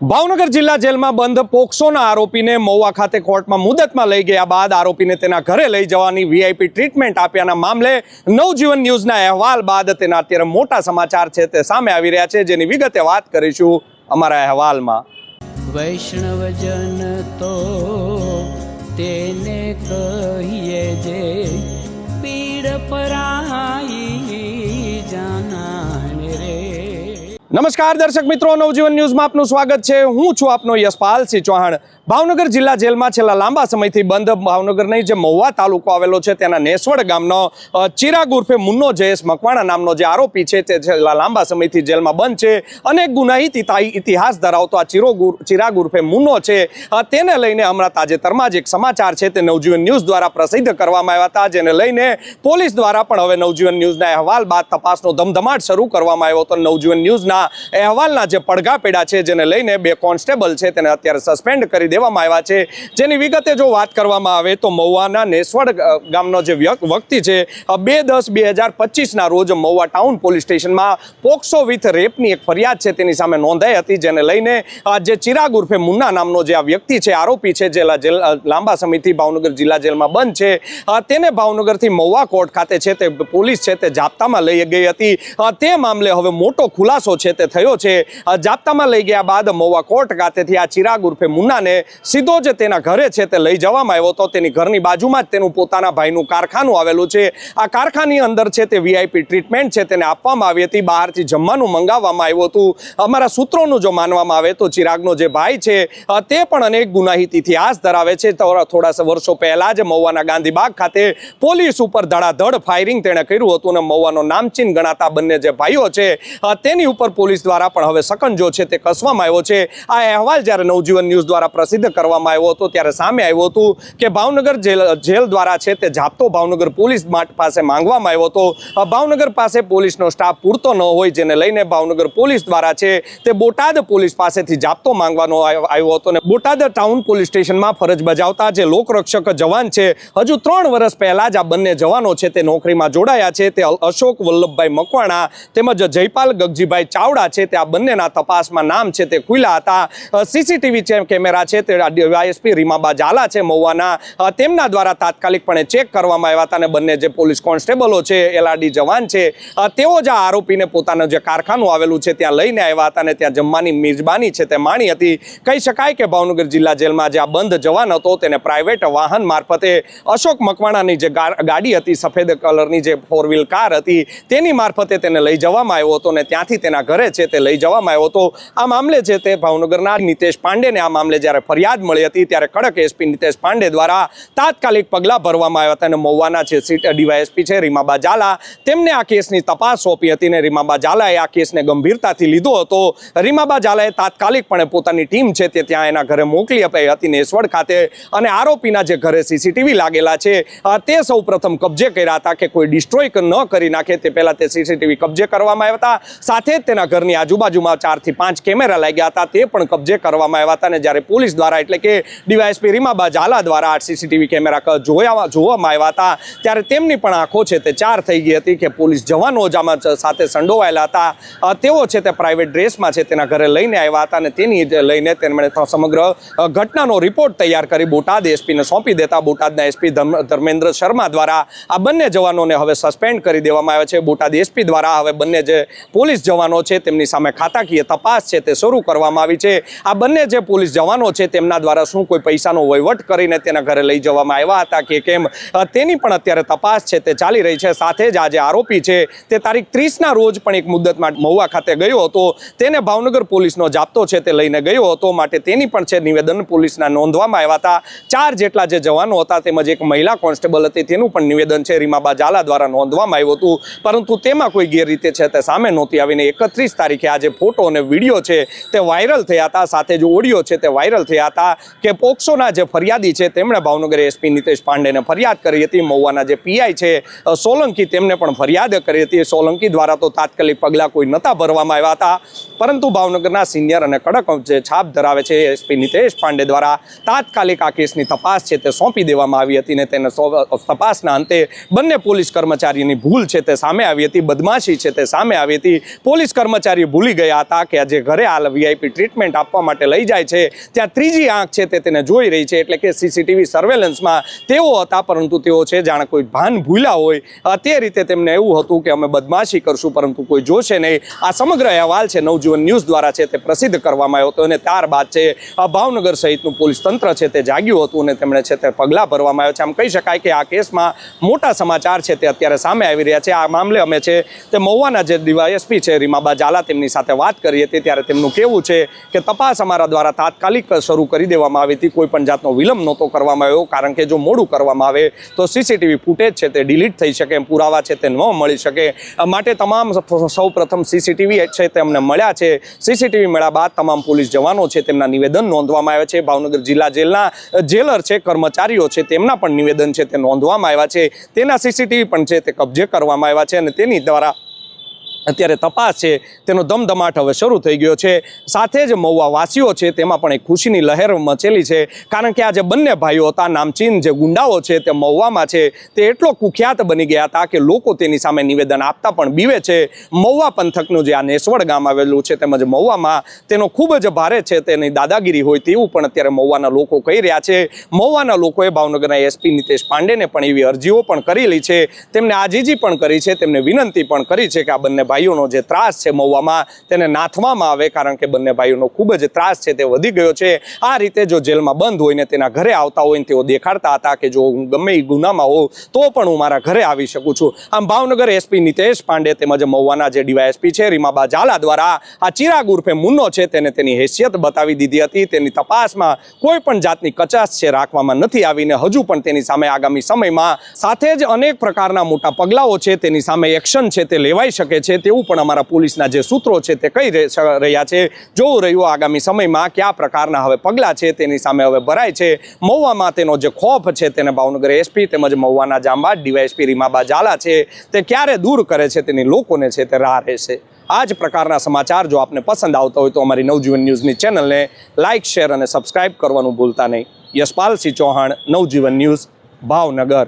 ભાવનગર જિલ્લા જેલમાં બંધ પોક્સોના આરોપીને મહુવા ખાતે કોર્ટમાં મુદતમાં લઈ ગયા બાદ આરોપીને તેના ઘરે લઈ જવાની વીઆઈપી ટ્રીટમેન્ટ આપ્યાના મામલે નવજીવન ન્યૂઝના અહેવાલ બાદ તેના અત્યારે મોટા સમાચાર છે તે સામે આવી રહ્યા છે, જેની વિગતે વાત કરીશું અમારા અહેવાલમાં। વૈષ્ણવજન તો તેને કહીએ જે પીડ પરાઈ જાનાને રે। નમસ્કાર દર્શક મિત્રો, નવજીવન ન્યૂઝમાં આપનું સ્વાગત છે। હું છું આપનો યશપાલ સિંહ ચૌહાણ। ભાવનગર જિલ્લા જેલમાં છેલ્લા લાંબા સમયથી બંધ ભાવનગર નહીં જે મહુવા તાલુકો આવેલો છે તેના નેસવડ ગામનો ચિરાગ ઉર્ફે મુન્નો જયેશ મકવાણા નામનો જે આરોપી છે તે છેલ્લા લાંબા સમયથી જેલમાં બંધ છે। અનેક ગુનાહિત ઇતિહાસ ધરાવતો આ ચિરાગ ઉર્ફે મુન્નો છે તેને લઈને હમણાં તાજેતરમાં જ એક સમાચાર છે તે નવજીવન ન્યૂઝ દ્વારા પ્રસિદ્ધ કરવામાં આવ્યા હતા, જેને લઈને પોલીસ દ્વારા પણ હવે નવજીવન ન્યૂઝના અહેવાલ બાદ તપાસનો ધમધમાટ શરૂ કરવામાં આવ્યો હતો। નવજીવન ન્યૂઝના અહેવાલના જે પડઘા પેડા છે જેને લઈને 2 કોન્સ્ટેબલ છે તેને અત્યારે સસ્પેન્ડ કરી દેવામાં આવ્યા છે। જેની વિગતે જો વાત કરવામાં આવે તો મહુવાના નેસવડ ગામનો જે વ્યક્તિ છે 2/10/2025ના રોજ મહુવા ટાઉન પોલીસ સ્ટેશનમાં પોક્સો વિથ રેપની એક ફરિયાદ છે તેની સામે નોંધાઈ હતી, જેને લઈને જે ચિરાગ ઉર્ફે મુન્ના નામનો જે આ વ્યક્તિ છે આરોપી છે જે લાંબા સમયથી ભાવનગર જિલ્લા જેલમાં બંધ છે તેને ભાવનગરથી મહુવા કોર્ટ ખાતે છે તે પોલીસ છે તે જાપ્તામાં લઈ ગઈ હતી। તે મામલે હવે મોટો ખુલાસો છે તે થયો છે। જાપ્તામાં લઈ ગયા બાદ મહુવા કોર્ટ ખાતેથી આ ચિરાગ ઉર્ફે મુન્નાને સીધો જ તેના ઘરે છે તે લઈ જવામાં આવ્યો હતો। તેની ઘરની બાજુમાં જ તેનું પોતાના ભાઈનું કારખાનું આવેલું છે। આ કારખાની અંદર છે તે વીઆઈપી ટ્રીટમેન્ટ છે તેને આપવામાં આવી હતી, બહારથી જમવાનું મંગાવવામાં આવ્યું હતું। અમારા સૂત્રોનું જો માનવામાં આવે તો ચિરાગનો જે ભાઈ છે તે પણ અનેક ગુનાહિત ઇતિહાસ ધરાવે છે। થોડા વર્ષો પહેલા જ મહુવાના ગાંધીબાગ ખાતે પોલીસ ઉપર ધડાધડ ફાયરિંગ તેણે કર્યું હતું અને મહુવાનો નામચીન ગણાતા બંને જે ભાઈઓ છે તેની ઉપર પોલીસ દ્વારા પણ હવે સકંજો છે તે કસવામાં આવ્યો છે। આ અહેવાલ જ્યારે નવજીવન ન્યૂઝ દ્વારા પ્રસિદ્ધ કરવામાં આવ્યો હતો ત્યારે સામે આવ્યું હતું કે ભાવનગર જેલ દ્વારા છે તે જાપ્તો ભાવનગર પોલીસ પાસે માંગવામાં આવ્યો હતો। ભાવનગર પાસે પોલીસનો સ્ટાફ પૂરતો ન હોય, જેને લઈને ભાવનગર પોલીસ દ્વારા છે તે બોટાદ પોલીસ પાસેથી જાપ્તો માંગવાનો આવ્યો હતો અને બોટાદ ટાઉન પોલીસ સ્ટેશનમાં ફરજ બજાવતા જે લોકરક્ષક જવાન છે હજુ 3 વર્ષ પહેલા જ આ બંને જવાનો છે તે નોકરીમાં જોડાયા છે। તે અશોક વલ્લભભાઈ મકવાણા તેમજ જયપાલ ગગજીભાઈ ચાવડા છે તે આ બંનેના તપાસમાં નામ છે તે ખુલ્યા હતા। સીસીટીવી કેમેરા છે તે ડીવાયએસપી રીમાબા ઝાલા છે મહુવાના તેમના દ્વારા તાત્કાલિકપણે ચેક કરવામાં આવ્યા હતા અને બંને જે પોલીસ કોન્સ્ટેબલો છે એલઆરડી જવાન છે તેઓ જ આ આરોપીને પોતાનું જે કારખાનું આવેલું છે ત્યાં લઈને આવ્યા હતા અને ત્યાં જમવાની મિજબાની છે તે માણી હતી। કહી શકાય કે ભાવનગર જિલ્લા જેલમાં જે આ બંધ જવાન હતો તેને પ્રાઇવેટ વાહન મારફતે અશોક મકવાણાની જે ગાડી હતી, સફેદ કલરની જે 4 વ્હીલ કાર હતી તેની મારફતે તેને લઈ જવામાં આવ્યો હતો અને ત્યાંથી તેના ઘરે છે તે લઈ જવામાં આવ્યો હતો। આ મામલે છે તે ભાવનગરના નિતેશ પાંડેને આ મામલે જ્યારે ફરિયાદ મળી હતી ત્યારે કડક એસપી નિતેશ પાંડે દ્વારા તાત્કાલિક પગલાં ભરવામાં આવ્યા હતા અને મહુવાના જે ડીવાયએસપી છે રીમાબા ઝાલા તેમને આ કેસની તપાસ સોંપી હતી અને રીમાબા ઝાલાએ આ કેસને ગંભીરતાથી લીધો હતો। રીમાબા ઝાલાએ તાત્કાલિકપણે પોતાની ટીમ છે તે ત્યાં એના ઘરે મોકલી અપાઈ હતી નેસવડ ખાતે અને આરોપીના જે ઘરે સીસીટીવી લાગેલા છે તે સૌ પ્રથમ કબજે કર્યા હતા કે કોઈ ડિસ્ટ્રોય ન કરી નાખે તે પહેલાં તે સીસીટીવી કબજે કરવામાં આવ્યા હતા। સાથે જ તેના ઘરની આજુબાજુમાં 4 થી 5 કેમેરા લાગ્યા હતા તે પણ કબજે કરવામાં આવ્યા હતા અને જ્યારે પોલીસ દ્વારા એટલે કે ડીવાયએસપી રીમાબા ઝાલા દ્વારા આ સીસીટીવી કેમેરા જોવામાં આવ્યા હતા ત્યારે તેમની પણ આંખો છે તે 4 થઈ ગઈ હતી કે પોલીસ જવાનો જ આમાં સાથે સંડોવાયેલા હતા। તેઓ છે તે પ્રાઇવેટ ડ્રેસમાં છે તેના ઘરે લઈને આવ્યા હતા અને તેની લઈને તેમણે સમગ્ર ઘટનાનો રિપોર્ટ તૈયાર કરી બોટાદ એસપીને સોંપી દેતા બોટાદના એસપી ધર્મેન્દ્ર શર્મા દ્વારા આ બંને જવાનોને હવે સસ્પેન્ડ કરી દેવામાં આવ્યા છે। બોટાદ એસપી દ્વારા હવે બંને જે પોલીસ જવાનો છે તેમની સામે ખાતાકીય તપાસ છે તે શરૂ કરવામાં આવી છે। આ બંને જે પોલીસ જવાનો છે તેમના દ્વારા શું કોઈ પૈસાનો વહીવટ કરીને તેના ઘરે લઈ જવામાં આવ્યા હતા કે કેમ તેની પણ અત્યારે તપાસ છે તે ચાલી રહી છે। સાથે જ આ જે આરોપી છે તે તારીખ 30ના રોજ પણ એક મુદ્દતમાં મહુવા ખાતે ગયો હતો, તેને ભાવનગર પોલીસનો જાપ્તો છે તે લઈને ગયો હતો માટે તેની પણ છે નિવેદન પોલીસના નોંધવામાં આવ્યા હતા। 4 જેટલા જે જવાનો હતા તેમજ એક મહિલા કોન્સ્ટેબલ હતી તેનું પણ નિવેદન છે રીમાબા ઝાલા દ્વારા નોંધવામાં આવ્યું હતું, પરંતુ તેમાં કોઈ ગેરરીતે છે તે સામે નહોતી આવીને 31 તારીખે આ જે ફોટો અને વિડીયો છે તે વાયરલ થયા હતા, સાથે જ ઓડિયો છે તે વાયરલ થયા થયા હતા કે પોક્સોના જે ફરિયાદી છે તેમણે ભાવનગર એસપી નિતેશ પાંડેને ફરિયાદ કરી હતી. મહુવાના જે પીઆઈ છે સોલંકી તેમને પણ ફરિયાદ કરી હતી. સોલંકી દ્વારા તો તાત્કાલિક પગલાં કોઈ નહોતા ભરવામાં આવ્યા હતા, પરંતુ ભાવનગરના સિનિયર અને કડક જે છાપ ધરાવે છે એસપી નિતેશ પાંડે દ્વારા તાત્કાલિક આ કેસની તપાસ છે તે સોંપી દેવામાં આવી હતી ને તેને તપાસના અંતે બંને પોલીસ કર્મચારીની ભૂલ છે તે સામે આવી હતી, બદમાશી છે તે સામે આવી હતી. પોલીસ કર્મચારીઓ ભૂલી ગયા હતા કે જે ઘરે હાલ વીઆઈપી ટ્રીટમેન્ટ આપવા માટે લઈ જાય છે ત્યાં ત્રીજી આંખ છે તે તેને જોઈ રહી છે, એટલે કે સીસીટીવી સર્વેલન્સમાં તેઓ હતા, પરંતુ તેઓ છે જાણે કોઈ ભાન ભૂલ્યા હોય તે રીતે તેમને એવું હતું કે અમે બદમાશી કરશું પરંતુ કોઈ જોશે નહીં. આ સમગ્ર અહેવાલ છે નવજીવન ન્યૂઝ દ્વારા છે તે પ્રસિદ્ધ કરવામાં આવ્યો હતો અને ત્યારબાદ છે ભાવનગર સહિતનું પોલીસ તંત્ર છે તે જાગ્યું હતું અને તેમણે છે તે પગલાં ભરવામાં આવ્યા છે. આમ કહી શકાય કે આ કેસમાં મોટા સમાચાર છે તે અત્યારે સામે આવી રહ્યા છે. આ મામલે અમે છે તે મહુવાના જે ડીવાયએસપી છે રીમાબા ઝાલા તેમની સાથે વાત કરી હતી, ત્યારે તેમનું કહેવું છે કે તપાસ અમારા દ્વારા તાત્કાલિક શરૂ કરી દેવામાં આવી હતી, કોઈ પણ જાતનો વિલંબ નહોતો કરવામાં આવ્યો, કારણ કે જો મોડું કરવામાં આવે તો સીસીટીવી ફૂટેજ છે તે ડિલીટ થઈ શકે, પુરાવા છે તે ન મળી શકે. માટે તમામ સૌ પ્રથમ સીસીટીવી છે તે અમને મળ્યા છે. સીસીટીવી મળ્યા બાદ તમામ પોલીસ જવાનો છે તેમના નિવેદન નોંધવામાં આવ્યા છે. ભાવનગર જિલ્લા જેલના જેલર છે, કર્મચારીઓ છે, તેમના પણ નિવેદન છે તે નોંધવામાં આવ્યા છે. તેના સીસીટીવી પણ છે તે કબજે કરવામાં આવ્યા છે અને તેની દ્વારા અત્યારે તપાસ છે તેનો ધમધમાટ હવે શરૂ થઈ ગયો છે. સાથે જ મહુવા વાસીઓ છે તેમાં પણ એક ખુશીની લહેર મચેલી છે, કારણ કે આ જે બંને ભાઈઓ હતા, નામચીન જે ગુંડાઓ છે તે મહુવામાં છે તે એટલો કુખ્યાત બની ગયા હતા કે લોકો તેની સામે નિવેદન આપતા પણ બીવે છે. મહુવા પંથકનું જે આ નેસવડ ગામ આવેલું છે તેમજ મહુવામાં તેનો ખૂબ જ ભારે છે તેની દાદાગીરી હોય તેવું પણ અત્યારે મહુવાના લોકો કહી રહ્યા છે. મહુવાના લોકોએ ભાવનગરના એસપી નિતેશ પાંડેને પણ એવી અરજીઓ પણ કરેલી છે, તેમને આજીજી પણ કરી છે, તેમને વિનંતી પણ કરી છે કે આ બંને ભાઈઓનો જે ત્રાસ છે મહુવામાં તેને નાથવામાં આવે, કારણ કે બંને ભાઈઓનો ખૂબ જ ત્રાસ છે તે વધી ગયો છે. આ રીતે જો જેલમાં બંધ હોય ને તેના ઘરે આવતા હોય ને તેઓ દેખાડતા હતા કે જો હું ગમે એ ગુનામાં હોઉં તો પણ હું મારા ઘરે આવી શકું છું. આમ ભાવનગર એસપી નિતેશ પાંડે તેમજ મહુવાના જે ડીવાયએસપી છે રીમાબા ઝાલા દ્વારા આ ચિરાગ ઉર્ફે મુન્નો છે તેને તેની હેસિયત બતાવી દીધી હતી. તેની તપાસમાં કોઈ પણ જાતની કચાશ છે રાખવામાં નથી આવીને હજુ પણ તેની સામે આગામી સમયમાં સાથે જ અનેક પ્રકારના મોટા પગલાઓ છે તેની સામે એક્શન છે તે લેવાઈ શકે છે તેવું પણ અમારા પોલીસના જે સૂત્રો છે તે કહી રહ્યા છે. જોવું રહ્યું આગામી સમયમાં કયા પ્રકારના હવે પગલાં છે તેની સામે હવે ભરાય છે. મહુવામાં તેનો જે ખોફ છે તેને ભાવનગર એસપી તેમજ મહુવાના જાંબાદ ડીવાયએસપી રીમાબા ઝાલા છે તે ક્યારે દૂર કરે છે તેની લોકોને છે તે રાહ રહેશે. આ જ પ્રકારના સમાચાર જો આપને પસંદ આવતા હોય તો અમારી નવજીવન ન્યૂઝની ચેનલને લાઇક, શેર અને સબસ્ક્રાઇબ કરવાનું ભૂલતા નહીં. યશપાલસિંહ ચૌહાણ, નવજીવન ન્યૂઝ, ભાવનગર.